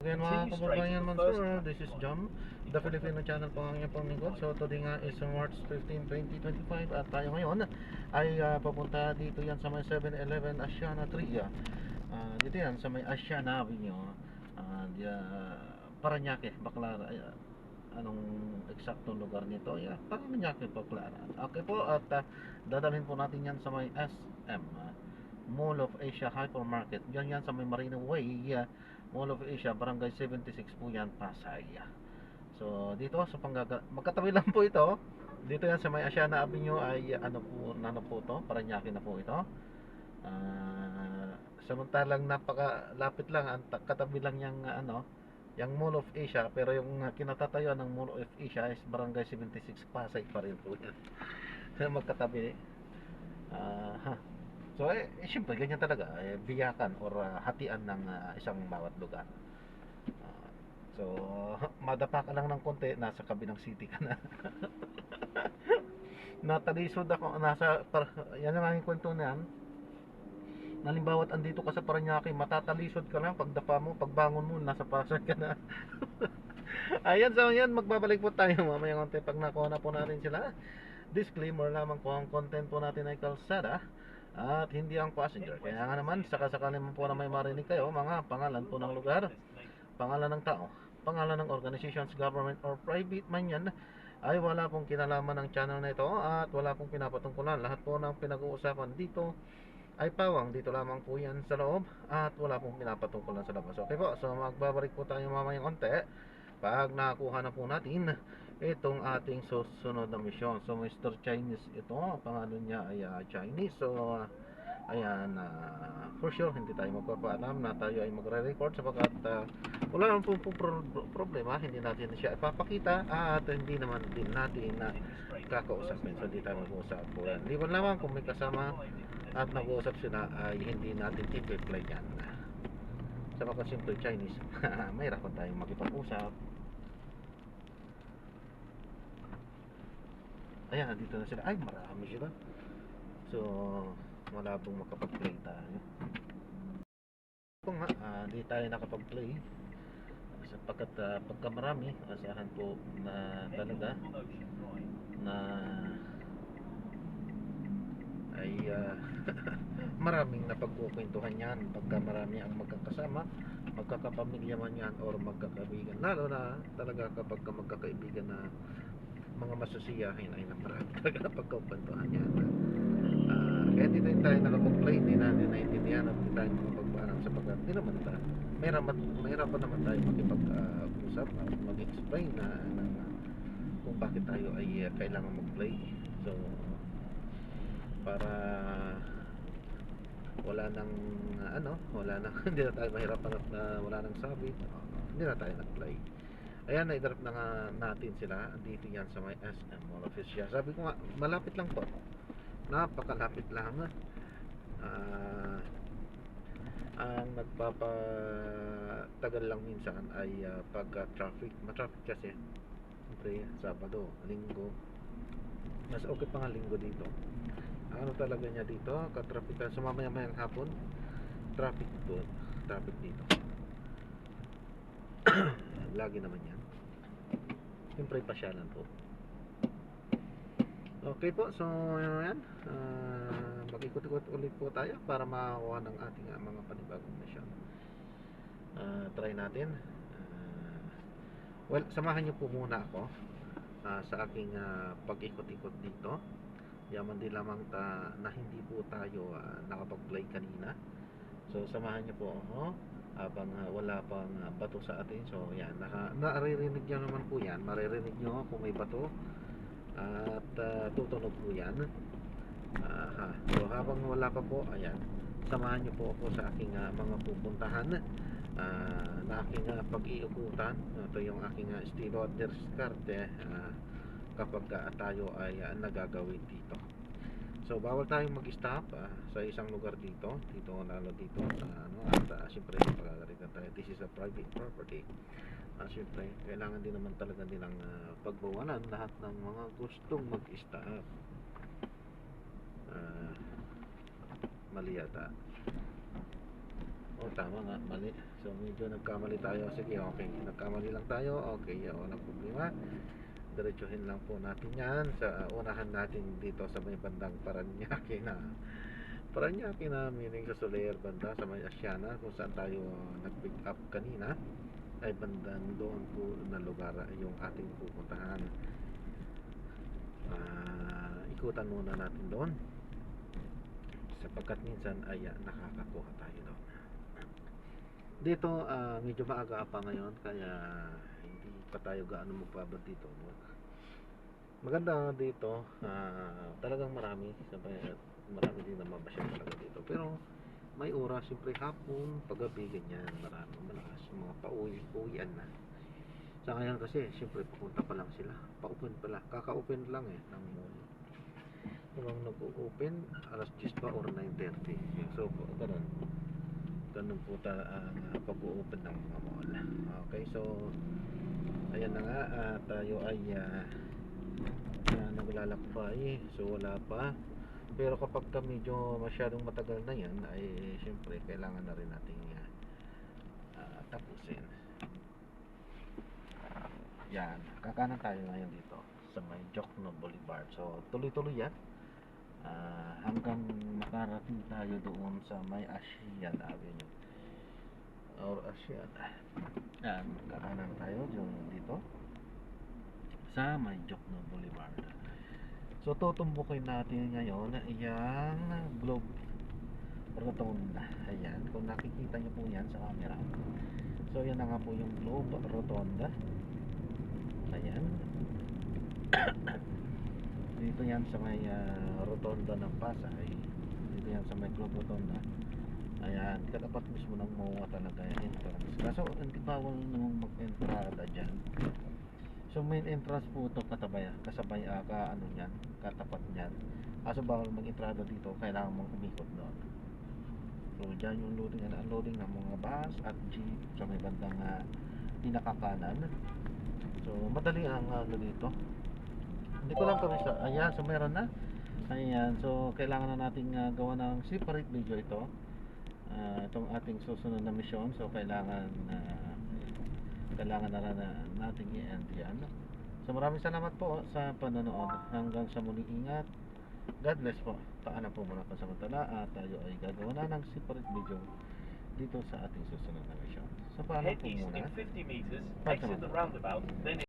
Again mga kababayan Mansur, this is Jam, the Filipino channel po ang inyong lingkod. So today nga is March 15, 2025 at tayo ngayon ay papunta dito yan sa may 7-Eleven Asiana Tria. Dito yan sa may Asiana Avenue, Parañaque, Baclaran. Anong eksaktong lugar nito? Parañaque, Baclaran. Okay po, at dadalhin po natin yan sa may SM, Mall of Asia Hypermarket. Yan sa may Marina Way, Mall of Asia, Barangay 76 po yan, Pasay. So dito sa magkatabi lang po ito. Dito yan sa may Asiana Avenue ay ano po to, Parañaque na po ito. Samantalang napakalapit lang, ang katabi lang yung yung Mall of Asia, pero yung kinatatayuan ng Mall of Asia is Barangay 76, Pasay pa rin po yan. So magkatabi. So siyempre ganyan talaga, biyakan or hatian ng isang bawat lugar. So madapa ka lang ng konti, nasa kabilang city ka na. Natalisod ako, yan ang aking kwento na yan. Halimbawa andito ka sa Parañaque, matatalisod ka lang, pagdapa mo, pagbangon mo, nasa Pasay ka na. Ayan, so yan, magbabalik po tayo mamaya konti pag nakuha na po natin sila. Disclaimer lamang po, ang content po natin ay kalsada at hindi ang passenger. Kaya nga naman, sakasakali mo po na may marinig kayo, mga pangalan po ng lugar, pangalan ng tao, pangalan ng organizations, government or private man yan, ay wala pong kinalaman ng channel na ito at wala pong pinapatungkulan. Lahat po ng pinag-uusapan dito ay pawang dito lamang po yan sa loob at wala pong pinapatungkulan sa labas. Okay po, so magbabalik po tayo mamayang konti pag nakakuha na po natin itong ating susunod na misyon. So Mr. Chinese ito, pangalan niya ay Chinese. So ayan, for sure hindi tayo magpapaalam na tayo ay magre-record sapagkat wala naman po problema, hindi natin siya ipapakita at hindi naman din natin kakausapin. So hindi tayo mag-uusap po yan. Liban lamang kung may kasama at nag-uusap sila ay hindi natin i-play yan sapagkat simple Chinese. Mahirapan tayong makipag-usap. Ayan, dito na sila. Ay, marami sila. So, malabong makapag-play tayo. Kung di tayo nakapag-play sapagkat pagka marami, asahan po na talaga na ay maraming napagkukwentuhan yan pagka marami ang magkakasama, magkakapamilya man yan or magkakaibigan, lalo na talaga kapag magkakaibigan na mga masasiyahin ay namarami talaga pagkukwentuhan yan. Kaya dito tayo nakapag-play, hindi natin naintindihan at hindi tayo makapagparang sapagkat hindi naman tayo mahirapan naman tayo makipag-usap at mag-explain na kung bakit tayo ay kailangan mag-play. So para wala nang wala nang hindi na tayo mahirapan at wala nang sabi, hindi na tayo nag-play. Ayan, na-drop na nga natin sila dito yan sa may SM Mall of Asia. Sabi ko nga, malapit lang po, napakalapit lang. Ang nagpapatagal lang minsan ay pagka traffic, matraffic kasi siyempre Sabado, Linggo, mas okay pa nga Linggo dito. Ano talaga niya dito, katrafikan sa mamaya-mayang hapon, traffic dito. Lagi naman yan, siyempre pasyalan po. Okay po, so yan, mag-ikot-ikot ulit po tayo para makakuha ng ating mga panibagong mission. Try natin. Well, samahan niyo po muna ako sa aking pag-ikot-ikot dito. Yaman din lamang na hindi po tayo nakapag-play kanina. So samahan niyo po ako habang wala pang bato sa atin. So yan, naririnig niyo naman po yan. Maririnig niyo kung may bato at tutunog po yan. So habang wala pa po, ayan, samahan niyo po ako sa aking mga pupuntahan na aking pag-iukutan. Ito yung aking estilo at diskarte kapag tayo ay nagagawin dito. So bawal tayong mag-stop sa isang lugar dito lalo dito sa at siyempre pagkakaritan tayo, this is a private property. Siyempre kailangan din naman talaga nilang pagbawalan lahat ng mga gustong mag-stop. Mali yata. Tama nga, mali. So medyo nagkamali tayo. Sige, okay. Nagkamali lang tayo. Okay, walang problema. Diretsuhin lang po natin yan sa unahan natin dito sa may bandang Paranaque na meaning sa Soler banda sa may Asiana kung saan tayo nag-pick up kanina ay bandang doon po na lugar yung ating pupuntahan. Ikutan muna natin doon sapagkat minsan ay nakakakuha tayo doon. Dito medyo maaga pa ngayon kaya hindi pa tayo gaano magpabot dito. Maganda dito, talagang marami din na mabasyal talaga dito. Pero may oras, siyempre hapon, paggabi, ganyan, marami, malakas yung mga pauwian na. Sa ngayon kasi, siyempre pupunta pa lang sila, pa-open pala, kaka-open lang ng mall. Kung nag-open, alas 10 pa or 9:30. So, ganun po pag-open ng mga mall. Okay, so ayan na nga, tayo ay naglalakbay, so wala pa. Pero kapag medyo masyadong matagal na yan ay syempre kailangan na rin natin tapusin. Yan, kakanan tayo ngayon dito sa may Jokno Boulevard. So tuloy-tuloy yan hanggang makarating tayo doon sa may Asian Avenue or Asian. Yan, kakanan tayo dito sa may Jokno Boulevard. So tutumbukin natin ngayon yung Globe Rotonda. Ayan, kung nakikita nyo po yan sa camera. So yan na nga po yung Globe Rotonda. Ayan. Dito yan sa may Rotonda ng Pasay. Dito yan sa may Globe Rotonda. Ayan, katapat mismo ng MOA talaga yung entrance. Kaso hindi bawal namang mag-entrada dyan. So main entrance po ito kasabay katapat niyan. Kaso bawal mag-entrada dito, kailangan mong umikot doon. So dyan yung loading and unloading ng mga bus at jeep sa may bandang pinakakanan. So madali ang dito. Hindi ko lang kami ayan, so meron na. Ayan, so kailangan na nating gawa ng separate video ito. Itong ating susunod na mission. So kailangan na natin i-end yan. So maraming salamat po sa panonood. Hanggang sa muli, ingat. God bless po. Paalam po muna pansamantala at tayo ay gagawa na ng separate video dito sa ating susunod na mission. So paalam po muna. Head east in 50 meters, exit the roundabout, then